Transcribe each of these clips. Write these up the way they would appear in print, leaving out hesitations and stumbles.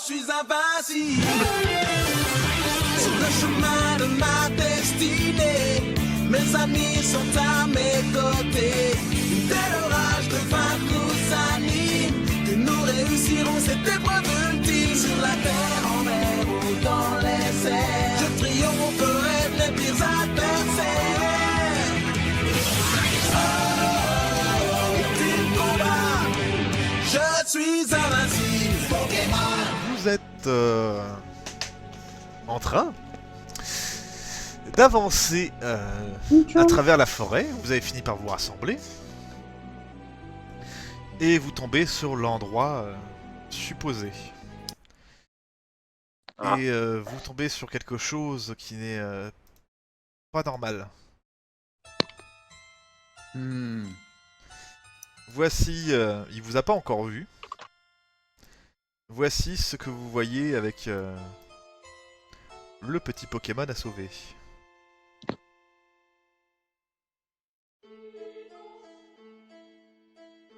suis invincible. Sur le chemin de ma destinée, mes amis sont à mes côtés. Une telle orage de vaincre nous anime, que nous réussirons cette épreuve ultime. Sur la terre, en mer ou dans les airs, je triompherai de mes pires adversaires. Je suis invincible. Pokémon. Vous êtes en train d'avancer à travers la forêt. Vous avez fini par vous rassembler. Et vous tombez sur l'endroit supposé. Et vous tombez sur quelque chose qui n'est pas normal. Voici, il vous a pas encore vu. Voici ce que vous voyez avec le petit Pokémon à sauver.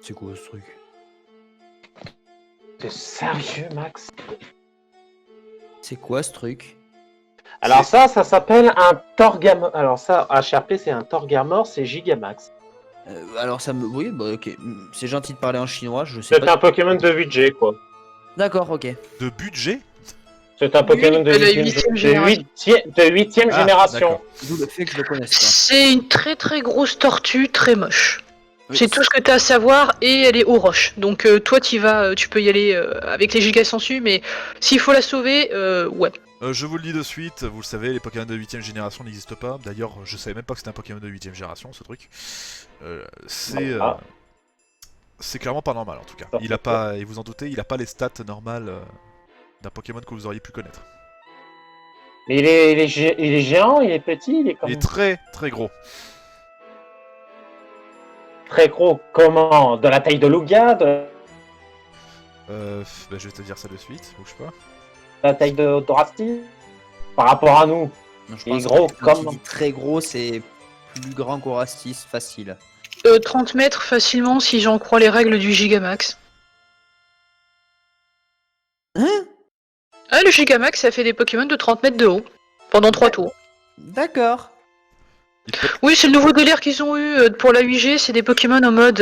C'est quoi ce truc? T'es sérieux, Max? C'est quoi ce truc? Alors ça s'appelle un Torgamor. Alors ça, HRP, c'est un Torgamor, c'est Gigamax. Alors ça me... Oui, bah ok. C'est gentil de parler en chinois, je sais C'est pas... un Pokémon de budget, quoi. D'accord, ok. De budget? C'est un Pokémon de de la 8ème génération. génération. d'accord. D'où le fait que je le connaisse pas. C'est une très très grosse tortue, très moche. Oui, C'est tout ce que tu as à savoir et elle est aux roches. Donc toi tu peux y aller avec les gigas sensu, mais s'il faut la sauver, ouais. Je vous le dis de suite, vous le savez, les Pokémon de 8ème génération n'existent pas. D'ailleurs, je savais même pas que c'était un Pokémon de 8ème génération, ce truc. C'est clairement pas normal en tout cas. Il a pas, et vous en doutez, il a pas les stats normales d'un Pokémon que vous auriez pu connaître. Mais il est géant, il est petit, il est Il est très très gros. très gros. Comment? De la taille de Lugia, de Bah, je vais te dire ça de suite, bouge pas. la taille de Dorasti? Par rapport à nous. Non, je Il est pense gros que quand comme- il dit très gros, c'est plus grand qu'Orastis, facile. 30 mètres facilement si j'en crois les règles du Gigamax. Hein? Ah, le Gigamax ça fait des Pokémon de 30 mètres de haut. Pendant 3 tours. D'accord. Oui, c'est le nouveau délire qu'ils ont eu pour la 8G, c'est des Pokémon en mode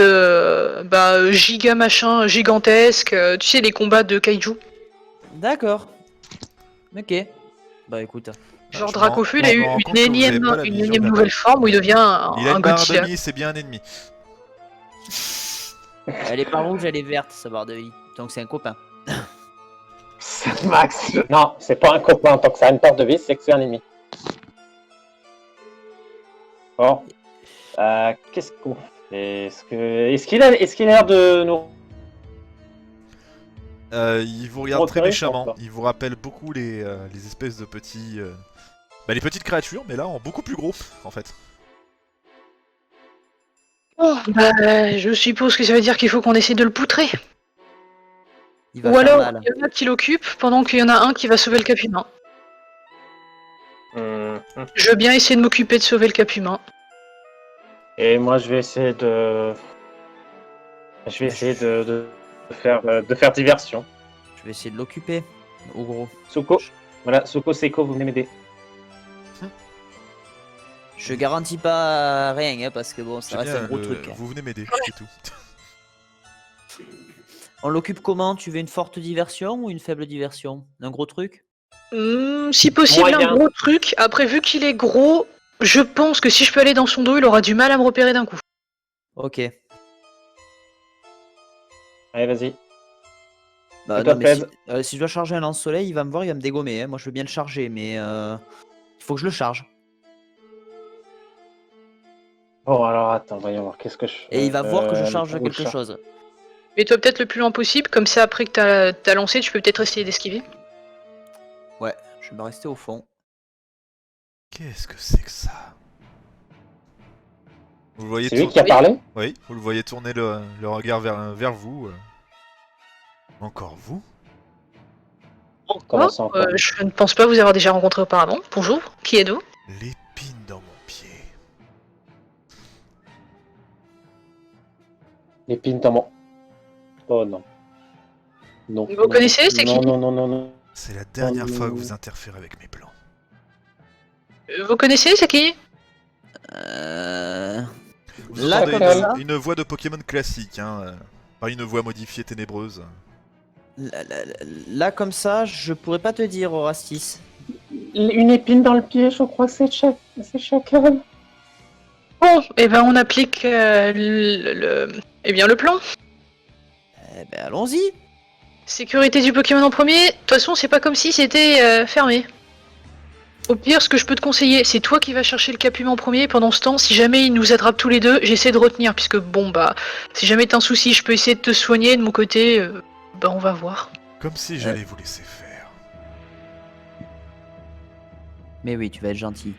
giga machin gigantesque, tu sais les combats de kaiju. D'accord. Ok. Bah écoute. Genre Je Dracofeu, il me a eu rends compte une que vous avez énième, pas la une vision énième de la nouvelle map. forme où il devient Il a un une barre Godzilla. de vie, c'est bien un ennemi. Elle est pas rouge, elle est verte, sa barre de vie. Donc c'est un copain. Max. Non, c'est pas un copain en tant que ça a une perte de vie, c'est que c'est un ennemi. Bon. Qu'est-ce qu'on fait? Est-ce qu'il a l'air de nous... Il vous regarde très Repéré, méchamment. je pense pas. Il vous rappelle beaucoup les espèces de petits... Bah, les petites créatures, mais là en beaucoup plus gros, en fait. Oh, bah, je suppose que ça veut dire qu'il faut qu'on essaie de le poutrer. Il va Ou faire alors, mal. il y en a qui l'occupent pendant qu'il y en a un qui va sauver le cap humain. Je veux bien essayer de m'occuper de sauver le cap humain. Et moi, je vais essayer de... de faire diversion. Je vais essayer de l'occuper, au gros. Suko. Voilà, Suko Seiko, vous venez m'aider. Je garantis pas rien, hein, parce que bon, ça C'est reste bien, un gros truc. Hein. vous venez m'aider, c'est tout. On l'occupe comment? Tu veux une forte diversion ou une faible diversion? Un gros truc? Si possible, Moyen. un gros truc. Après, vu qu'il est gros, je pense que si je peux aller dans son dos, il aura du mal à me repérer d'un coup. Ok. Allez, vas-y. Bah, Fais-toi non, mais plaisir. si je dois charger un lance-soleil, il va me voir, il va me dégommer. Hein. Moi, je veux bien le charger, mais il faut que je le charge. Bon, alors attends, voyons voir, qu'est-ce que je fais. Et il va voir que je charge où quelque ça chose. Mets-toi peut-être le plus loin possible, comme ça, après que t'as lancé, tu peux peut-être essayer d'esquiver. Ouais, je vais me rester au fond. Qu'est-ce que c'est que ça? Vous le voyez C'est lui qui a parlé? Oui, vous le voyez tourner le regard vers vous. Encore vous? Comment ça encore? Je ne pense pas vous avoir déjà rencontré auparavant. Bonjour, qui êtes-vous? L'épine dans mon pied. L'épine dans mon... Oh non. Non. Vous connaissez, c'est qui? Non. C'est la dernière non, fois que non. vous interférez avec mes plans. Vous connaissez, c'est qui? Vous Là, entendez comme une, ça. une voix de Pokémon classique, hein. Pas une voix modifiée ténébreuse. Là, comme ça, je pourrais pas te dire, Horastis. Une épine dans le pied, je crois que c'est chacal. Bon, et ben on applique le plan. Eh ben, allons-y. Sécurité du Pokémon en premier. De toute façon, c'est pas comme si c'était fermé. Au pire, ce que je peux te conseiller, c'est toi qui vas chercher le Capumin en premier. Pendant ce temps, si jamais il nous attrape tous les deux, j'essaie de retenir. Puisque bon, bah, si jamais t'as un souci, je peux essayer de te soigner. De mon côté, bah, on va voir. Comme si j'allais vous laisser faire. Mais oui, tu vas être gentil.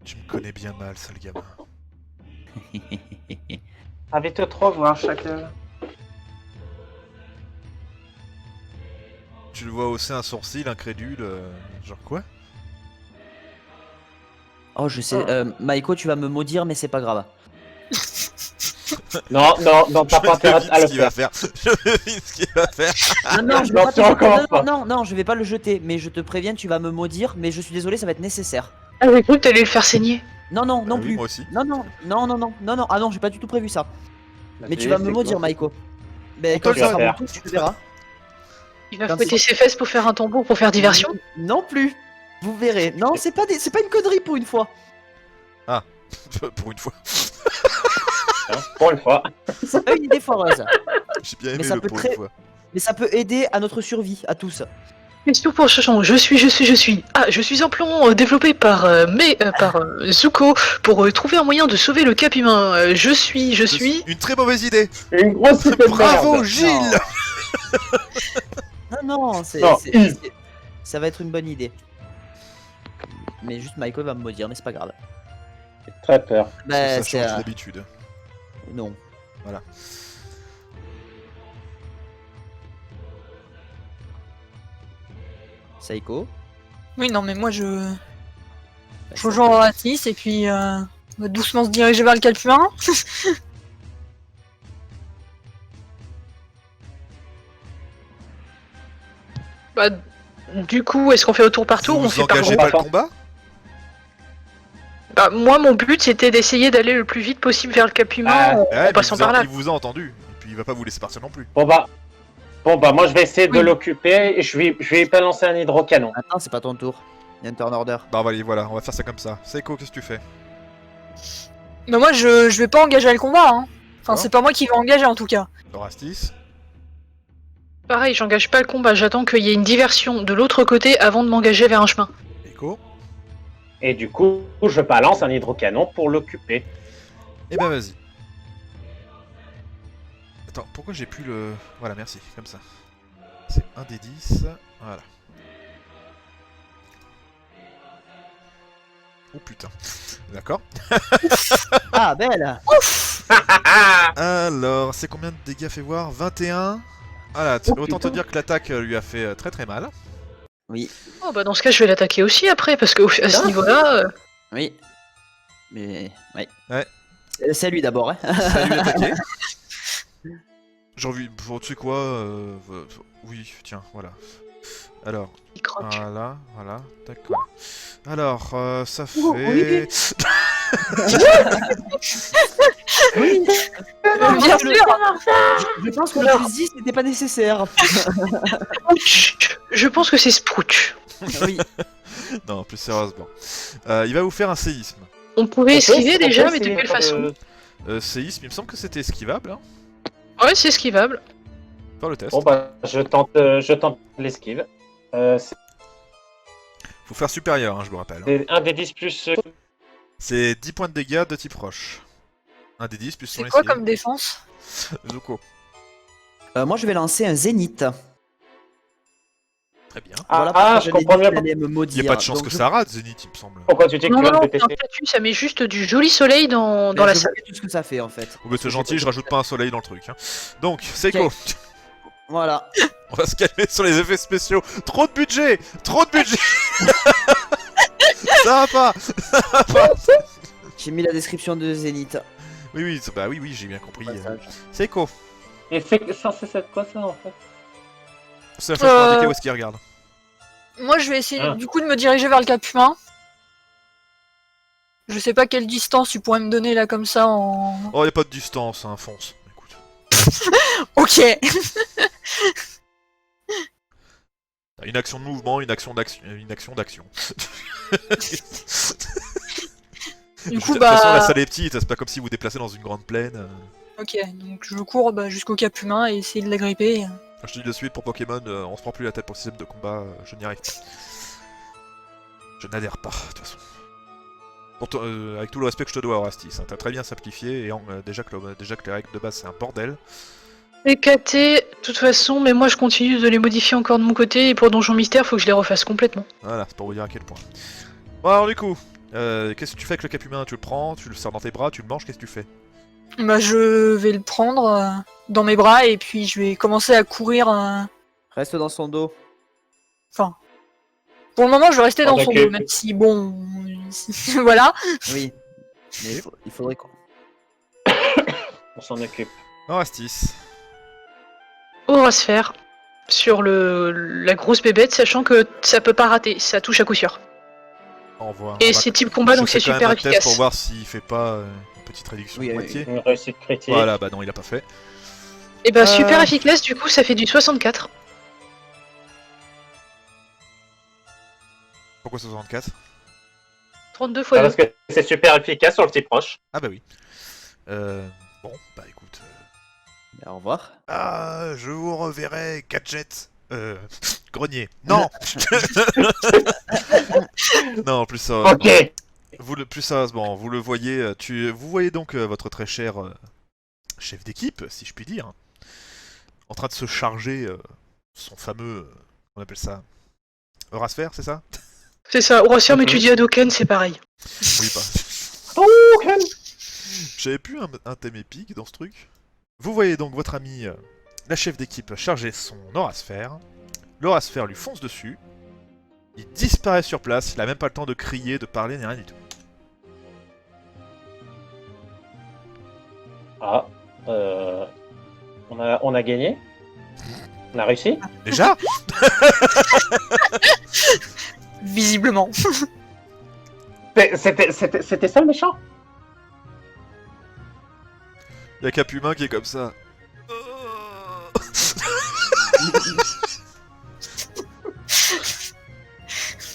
Tu me connais bien mal, sale gamin. Avec te trop voir chacal. Tu le vois hausser un sourcil, incrédule, genre quoi? Oh, je sais. Maïko, tu vas me maudire, mais c'est pas grave. Non, t'as pas intérêt à le ce qu'il va faire. faire. Je devine ce qu'il va faire. Non, je vais Non, pas te tu jeter. recommences pas. Non, je vais pas le jeter, mais je te préviens, tu vas me maudire, mais je suis désolé, ça va être nécessaire. Ah, j'ai cru que t'allais le faire saigner. Non, non Oui, plus. moi aussi. Non. Ah non, j'ai pas du tout prévu ça. Mais tu vas me maudire, Maïko. Ben, peut quand le ça sera faire. mon tour, tu verras. Il va Quand fouetter ses fesses pour faire un tambour, pour faire diversion. Non plus. Vous verrez. Non, c'est pas une connerie pour une fois. Pour une fois. Pour une fois. C'est pas une idée foireuse. J'ai bien Mais aimé ça le peut pour très- une fois. Mais ça peut aider à notre survie, à tous. Question pour Chachon, je suis. Ah, je suis un plan développé par Zuko pour trouver un moyen de sauver le Cap humain. Je suis. Une très mauvaise idée. Une grosse idée de Bravo, merde. Gilles. Non, Non. ça va être une bonne idée. Mais juste Michael va me maudire, mais c'est pas grave. J'ai très peur. Bah, Ça c'est. change d'habitude. Non. Voilà. Saiko. Oui, non, mais moi je Bah, rejoins Horatis et puis on va doucement se diriger vers le Capumin. Bah, du coup, est-ce qu'on fait au tour par tour ou on Vous fait par engagez groupe pas le combat? Bah, moi, mon but c'était d'essayer d'aller le plus vite possible vers le Cap humain Ah, en Ouais, passant par là. il vous a entendu. Et puis il va pas vous laisser partir non plus. Bon bah, moi je vais essayer de Oui. l'occuper et je vais balancer un hydrocanon. Attends, c'est pas ton tour. Il y a un turn order. Bah allez, voilà, on va faire ça comme ça. Seiko, qu'est-ce que tu fais? Mais moi je vais pas engager le combat. Hein. Enfin, Non. c'est pas moi qui vais engager en tout cas. Dorastis? Pareil, j'engage pas le combat, j'attends qu'il y ait une diversion de l'autre côté avant de m'engager vers un chemin. Echo? Et du coup, je balance un hydrocanon pour l'occuper. Eh ben vas-y. Attends, pourquoi j'ai plus le... Voilà, merci, comme ça. C'est un des 10, voilà. Oh putain. D'accord. Ah, belle. Alors, c'est combien de dégâts fait voir? 21. Voilà, autant te dire que l'attaque lui a fait très très mal. Oui. Oh bah dans ce cas, je vais l'attaquer aussi après, parce que à ce niveau-là... Oui. Mais. Oui. Ouais. C'est lui d'abord, hein. Ça lui attaquer. J'ai envie... Bon, tu sais quoi oui, tiens, voilà. Alors, il croque. voilà, d'accord. Alors, ça fait... oui. Oui. Bien sûr. Je pense que le plus 10 n'était pas nécessaire. Sprouch. Je pense que c'est Sprouch. Oui. Non, plus sérieusement. Il va vous faire un séisme. On pouvait esquiver On déjà, peut mais de essayer quelle pour façon Séisme, il me semble que c'était esquivable, hein. Ouais, c'est esquivable. Faire le test. Bon bah, je tente l'esquive. C'est Faut faire supérieur, hein, je vous rappelle. Hein. un des 10 plus... C'est 10 points de dégâts de type roche. Un des 10 plus son C'est quoi esquive. comme défense? Zuko. Moi, je vais lancer un zénith. Très bien. Voilà Ah, pourquoi je j'avais comprends dit mieux. qu'il allait me Il maudire. n'y a pas de chance Donc, que je- ça rate, Zénith, il me semble. Pourquoi tu dis que Non, tu vas non, le non, c'est un détester? statut, ça met juste du joli soleil dans Mais la je salle. sais tout ce que ça fait en fait. Oh, bah, c'est gentil, je rajoute pas un soleil dans le truc. Hein. Donc, Seiko, Ok. Voilà. on va se calmer sur les effets spéciaux. Trop de budget. Ça va pas. J'ai mis la description de zénith. Oui, oui, bah oui, oui, j'ai bien compris. Passage. Seiko, Et c'est censé être quoi ça en fait? c'est la chose pour indiquer où est-ce qu'il regarde. Moi, je vais essayer Ah. du coup de me diriger vers le cap humain. Je sais pas quelle distance tu pourrais me donner là comme ça en. Oh, y a pas de distance, hein, fonce. Écoute. Ok. Une action de mouvement, une action d'action. Du De coup, toute façon, la bah. salle est petite, c'est pas comme si vous vous déplacez dans une grande plaine. Ok, donc je cours jusqu'au cap humain et essayer de l'agripper. Je te dis de suite, pour Pokémon, on se prend plus la tête pour le système de combat, je n'y arrive pas. Je n'adhère pas, de toute façon. Avec tout le respect que je te dois, Orastis, hein, t'as très bien simplifié, et déjà que les règles de base c'est un bordel. EKT, de toute façon, mais moi je continue de les modifier encore de mon côté, et pour Donjon Mystère, faut que je les refasse complètement. Voilà, c'est pour vous dire à quel point. Bon alors du coup, qu'est-ce que tu fais avec le cap humain? Tu le prends, tu le sers dans tes bras, tu le manges, qu'est-ce que tu fais? Bah, je vais le prendre dans mes bras et puis je vais commencer à courir. Reste dans son dos. Enfin, pour le moment, je vais rester dans son Ok. dos, même si bon, voilà. Oui. Mais il faudrait qu'on. On s'en occupe. Orastis. Aurasphère, sur la grosse bébête, sachant que ça peut pas rater, ça touche à coup sûr. Envoie. Et c'est type combat, donc c'est Je fais quand super même un test efficace. pour voir s'il fait pas une petite réduction Oui, de oui, moitié. Une réussite critique. Voilà, bah non, il a pas fait. Et bah super efficace, du coup ça fait du 64. Pourquoi 64? 32 fois Ah, 2. parce que c'est super efficace sur le petit proche. Ah bah oui. Bon, bah écoute... Au revoir. Ah, je vous reverrai, Gadget. Grenier. Non. Non, plus ça. Ok. Plus sérieusement, vous le voyez, vous voyez donc votre très cher chef d'équipe, si je puis dire, en train de se charger son fameux, on appelle ça, Eurasphère, c'est ça? C'est ça, Aurasphère, mais tu dis Hadoken, c'est pareil. Oui, pas. Ok. J'avais plus un thème épique dans ce truc. Vous voyez donc votre ami, la chef d'équipe, charger son Eurasphère. L'Eurasphère lui fonce dessus. Il disparaît sur place, il a même pas le temps de crier, de parler, ni rien du tout. Ah. On a gagné. On a réussi. Déjà? Visiblement. C'était ça le méchant? Il y a Cap Humain qui est comme ça.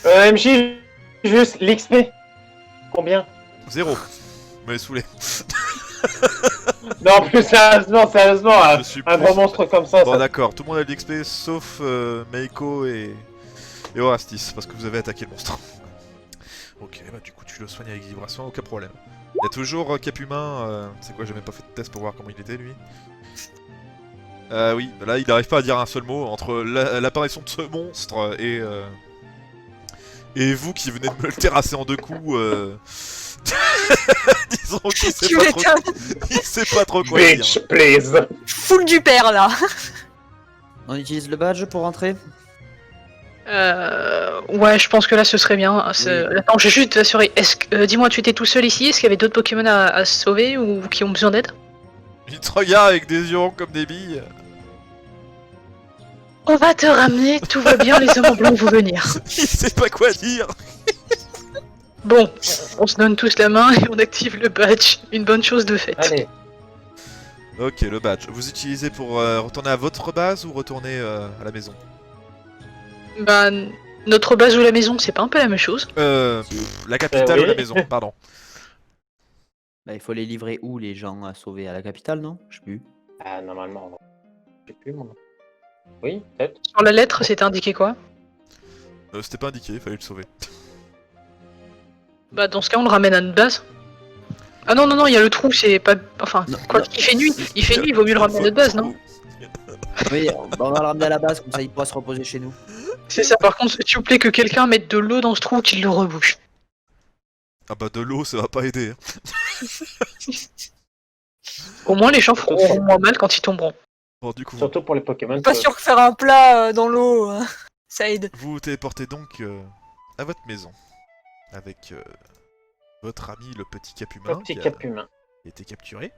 MJ, juste l'XP. Combien? 0. Vous m'avez saoulé. Non, plus sérieusement, Je suis un plus- gros monstre comme ça. Bon ça... d'accord, tout le monde a de l'XP sauf Meiko et Orastis, parce que vous avez attaqué le monstre. Ok, bah du coup tu le soignes avec vibration, aucun problème. Il y a toujours Cap Humain, c'est quoi, j'ai même pas fait de test pour voir comment il était lui. Oui, bah là il n'arrive pas à dire un seul mot entre l'apparition de ce monstre et vous qui venez de me le terrasser en 2 coups. Disons qu'il sait, Tu pas trop... m'étonnes. il sait pas trop quoi dire. Bitch, please. Full du père là. On utilise le badge pour rentrer. Ouais, je pense que là ce serait bien. Attends, j'ai juste assuré. Dis-moi, tu étais tout seul ici? Est-ce qu'il y avait d'autres Pokémon à sauver ou qui ont besoin d'aide? Il te regarde avec des yeux ronds comme des billes. On va te ramener, tout va bien, les hommes en blanc vont venir. Il sait pas quoi dire. Bon, on se donne tous la main et on active le badge. Une bonne chose de faite. Allez. Ok, le badge. Vous utilisez pour retourner à votre base ou retourner à la maison? Bah, notre base ou la maison, c'est pas un peu la même chose? La capitale oui. ou la maison, pardon. Bah, il faut les livrer où les gens à sauver? À la capitale, non? Je sais plus. Ah, normalement. Je sais plus mon nom. Oui, peut-être. Sur la lettre, c'était indiqué quoi? C'était pas indiqué, il fallait le sauver. Bah, dans ce cas, on le ramène à notre base. Ah non, non, non, il y a le trou, c'est pas. Enfin, Non, quoi, non. il fait nuit, il vaut mieux le ramener à notre base, non? Oui, on va le ramener à la base, comme ça il pourra se reposer chez nous. C'est ça, par contre, s'il vous plaît, que quelqu'un mette de l'eau dans ce trou, qu'il le rebouche. Ah bah de l'eau, ça va pas aider. Hein. Au moins, les gens feront moins mal quand ils tomberont. Bon, du coup, Surtout pour les Pokémon. Pas sûr que faire un plat dans l'eau, ça aide. vous vous téléportez donc à votre maison. Avec votre ami le petit Cap Le Humain. petit qui a- cap humain. Il a été capturé.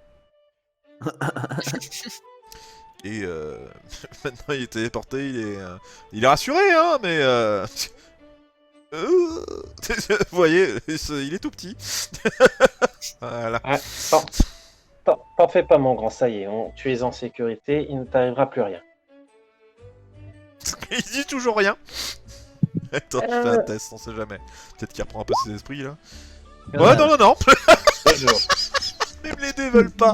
Et maintenant il est téléporté, il est rassuré, hein, mais vous voyez, il est tout petit. Voilà. Ah, t'en fais pas, mon grand, ça y est, tu es en sécurité, il ne t'arrivera plus rien. Il dit toujours rien. Attends, je fais un test, on sait jamais. Peut-être qu'il reprend un peu ses esprits là. Ouais, non. Bonjour. Même les dés veulent pas.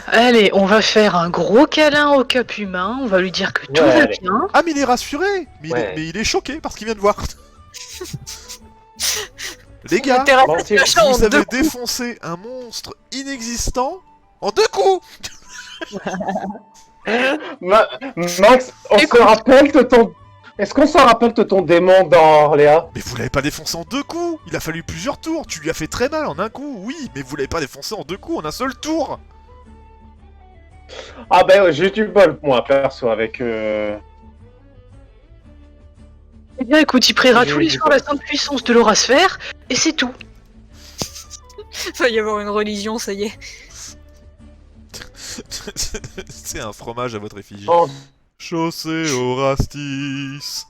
Allez, on va faire un gros câlin au cap humain, on va lui dire que tout Ouais, va allez. bien. Ah, mais il est rassuré. Mais, Ouais. mais il est choqué par ce qu'il vient de voir. Les gars, Bon, si- vous avez défoncé un monstre inexistant en 2 coups. Max, on se rappelle de ton... Est-ce qu'on se rappelle de ton démon dans Orléa? Mais vous l'avez pas défoncé en 2 coups. Il a fallu plusieurs tours. Tu lui as fait très mal en un coup, oui, mais vous l'avez pas défoncé en 2 coups en un seul tour. Ah ben ouais, j'ai du bol, moi, perso, avec... Eh bien écoute, il priera J'ai tous les du soirs la sainte puissance de l'Aurasphère, et c'est tout. Il va y avoir une religion, ça y est. C'est un fromage à votre effigie. Oh, Chaussée au rastis.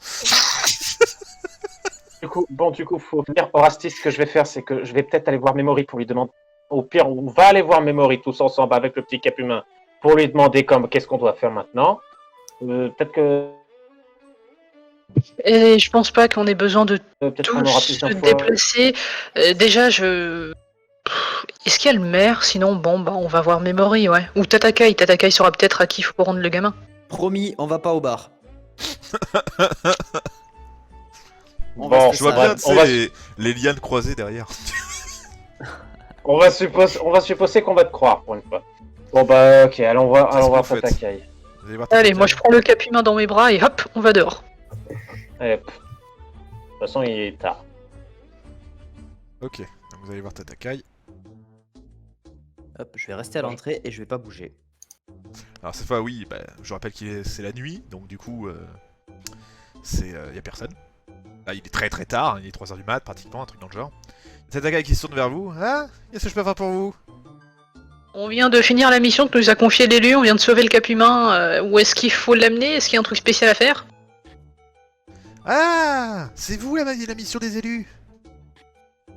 du coup, faut venir. Orastis, ce que je vais faire, c'est que je vais peut-être aller voir Memory pour lui demander... Au pire, on va aller voir Memory tous ensemble avec le petit cap humain pour lui demander qu'est-ce qu'on doit faire maintenant. Peut-être que... Et je pense pas qu'on ait besoin de peut-être qu'on aura tous plus se d'infos. déplacer. Déjà, Est-ce qu'il y a le maire? Sinon, bon, bah, on va voir Memory, ouais. Ou Tatakai. Tatakai saura peut-être à qui il faut rendre le gamin. Promis, on va pas au bar. On Bon, reste Je vois sage. bien, tu on va- sais, les lianes croisées derrière. On va supposer qu'on va te croire pour une fois. Bon bah ok, allons voir C'est ce que vous faites. Tatakai. Vous allez voir Allez, Tatakai. moi je prends le cap humain dans mes bras et hop, on va dehors. Allez, de toute façon il est tard. Ok, donc vous allez voir Tatakai. Hop, je vais rester à l'entrée et je vais pas bouger. Alors cette fois, oui, bah, je rappelle c'est la nuit, donc du coup, y a personne. Là, il est très très tard, hein, il est 3h du mat, pratiquement, un truc dans le genre. Tatakai qui se tourne vers vous. Ah, qu'est-ce que je peux faire pour vous? On vient de finir la mission que nous a confiée l'élu, on vient de sauver le cap humain. Où est-ce qu'il faut l'amener? Est-ce qu'il y a un truc spécial à faire? Ah, c'est vous la mission des élus?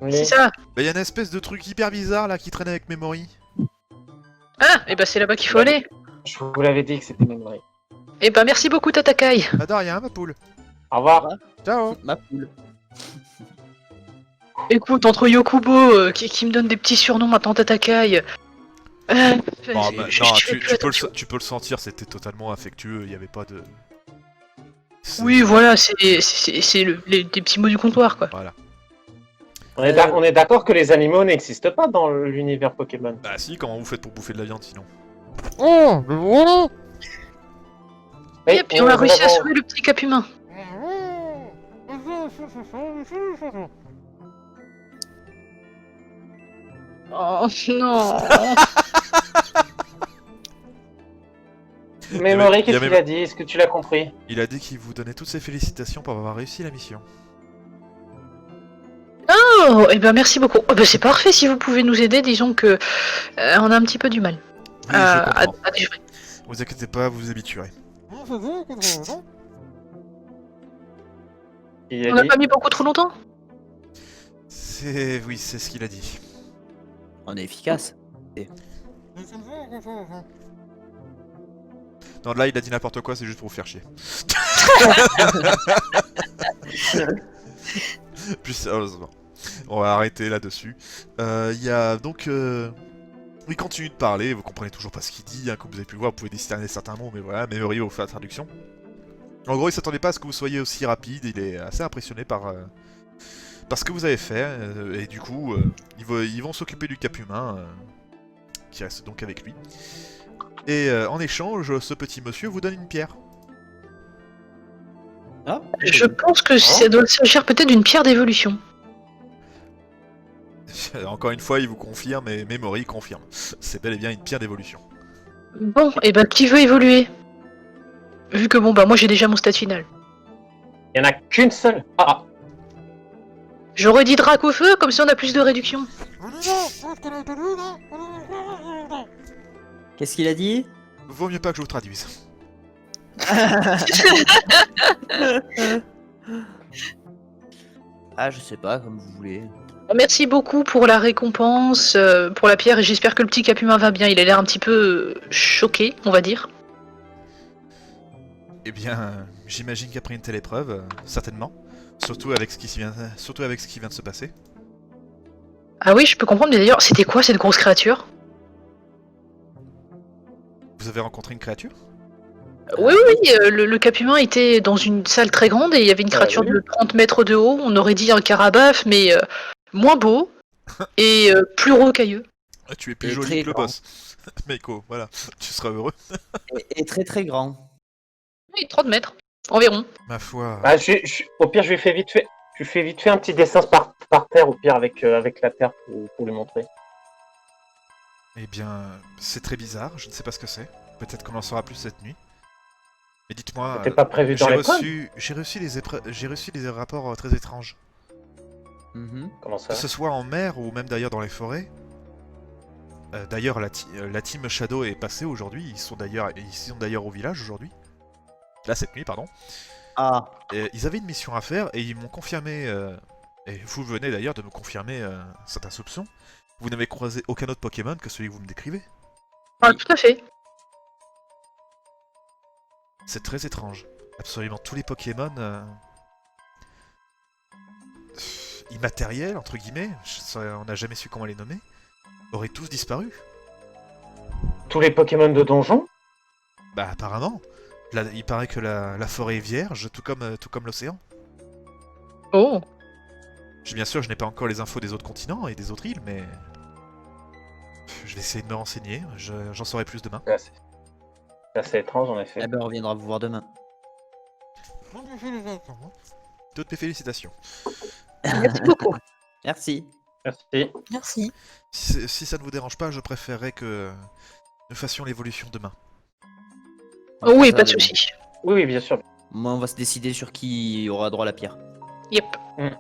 Oui. C'est ça. Bah, y a une espèce de truc hyper bizarre là qui traîne avec Memory. Ah, et bah c'est là-bas qu'il faut aller. Je vous l'avais dit que c'était Memory. Et bah merci beaucoup Tatakai. Bah, de rien, ma poule. Au revoir. Ciao. Ma poule. Écoute, entre Yokubo qui me donne des petits surnoms maintenant Tatakai. Oh, bah, je non, fais plus attention. tu peux le sentir, c'était totalement affectueux, il y avait pas de... Oui, voilà, c'est des petits mots du comptoir quoi. Voilà. On est d'accord que les animaux n'existent pas dans l'univers Pokémon. Bah si, comment vous faites pour bouffer de la viande sinon? Et puis on a réussi à sauver le petit cap humain. Oh non. Memory, Il y qu'est-ce avait- qu'il a dit? Est-ce que tu l'as compris? Il a dit qu'il vous donnait toutes ses félicitations pour avoir réussi la mission. Oh, et ben merci beaucoup. Oh, bah, c'est parfait si vous pouvez nous aider, disons que on a un petit peu du mal Oui, à je comprends. digérer. Vous inquiétez pas, vous vous habituerez. Il On a n'a dit... pas mis beaucoup trop longtemps? Oui, c'est ce qu'il a dit. On est efficace. Non, là, il a dit n'importe quoi, c'est juste pour vous faire chier. Plus sérieusement, on va arrêter là-dessus. Il y a donc... Il continue de parler, vous comprenez toujours pas ce qu'il dit, hein, comme vous avez pu le voir, vous pouvez discerner certains mots, mais voilà, Memory vous fait la traduction. En gros, il s'attendait pas à ce que vous soyez aussi rapide, il est assez impressionné par ce que vous avez fait, et du coup, ils vont s'occuper du cap humain, qui reste donc avec lui. Et en échange, ce petit monsieur vous donne une pierre. Ah, Je pense que ça doit s'agir peut-être d'une pierre d'évolution. Encore une fois, il vous confirme, et Memory confirme. C'est bel et bien une pierre d'évolution. Bon, et ben qui veut évoluer? Vu que bon bah moi j'ai déjà mon stade final. Il y en a qu'une seule. Ah, J'aurais dit drac au feu, comme ça on a plus de réduction. Qu'est-ce qu'il a dit? Vaut mieux pas que je vous traduise. Ah, je sais pas, comme vous voulez. Merci beaucoup pour la récompense, pour la pierre, et j'espère que le petit Capumin va bien. Il a l'air un petit peu choqué, on va dire. Eh bien, j'imagine qu'après une telle épreuve, certainement. Surtout avec ce qui vient de se passer. Ah oui, je peux comprendre, mais d'ailleurs, c'était quoi cette grosse créature? Vous avez rencontré une créature? Oui, le Capumin était dans une salle très grande et il y avait une créature oui. de 30 mètres de haut. On aurait dit un carabaf, mais moins beau et plus rocailleux. Ah, tu es plus Et joli très que le grand. boss. Meiko, voilà, tu seras heureux. Et très très grand. Oui, 30 mètres environ. Ma foi. Bah, au pire, je lui fais vite fait. Je lui fais vite fait un petit dessin par terre, au pire, avec la terre pour lui montrer. Eh bien, c'est très bizarre, je ne sais pas ce que c'est. Peut-être qu'on en saura plus cette nuit. Mais dites-moi, C'était pas prévu dans l'épreuve. j'ai reçu des rapports très étranges. Mhm. Comment ça? Que ce soit en mer ou même d'ailleurs dans les forêts. D'ailleurs, la team Shadow est passée aujourd'hui. Ils sont d'ailleurs au village aujourd'hui. Là, cette nuit, pardon. Ah, Ils avaient une mission à faire et ils m'ont confirmé. Et vous venez d'ailleurs de me confirmer certains soupçons. Vous n'avez croisé aucun autre Pokémon que celui que vous me décrivez. Ah, tout à fait. C'est très étrange. Absolument tous les Pokémon immatériels, entre guillemets, on n'a jamais su comment les nommer, auraient tous disparu. Tous les Pokémon de donjon? Bah apparemment. Là, il paraît que la forêt est vierge, tout comme l'océan. Oh. Bien sûr, je n'ai pas encore les infos des autres continents et des autres îles, mais... Je vais essayer de me renseigner, j'en saurai plus demain. C'est assez étrange, en effet. eh ben on reviendra vous voir demain. Toutes mes félicitations. Merci beaucoup. Merci. Merci. Merci. Si ça ne vous dérange pas, je préférerais que nous fassions l'évolution demain. On Oui, fera pas de ça demain. soucis. Oui, bien sûr. Moi, on va se décider sur qui aura droit à la pierre. Yep. On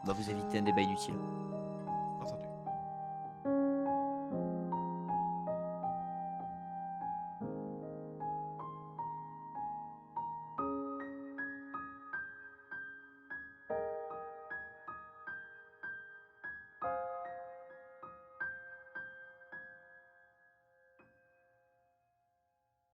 va vous éviter un débat inutile.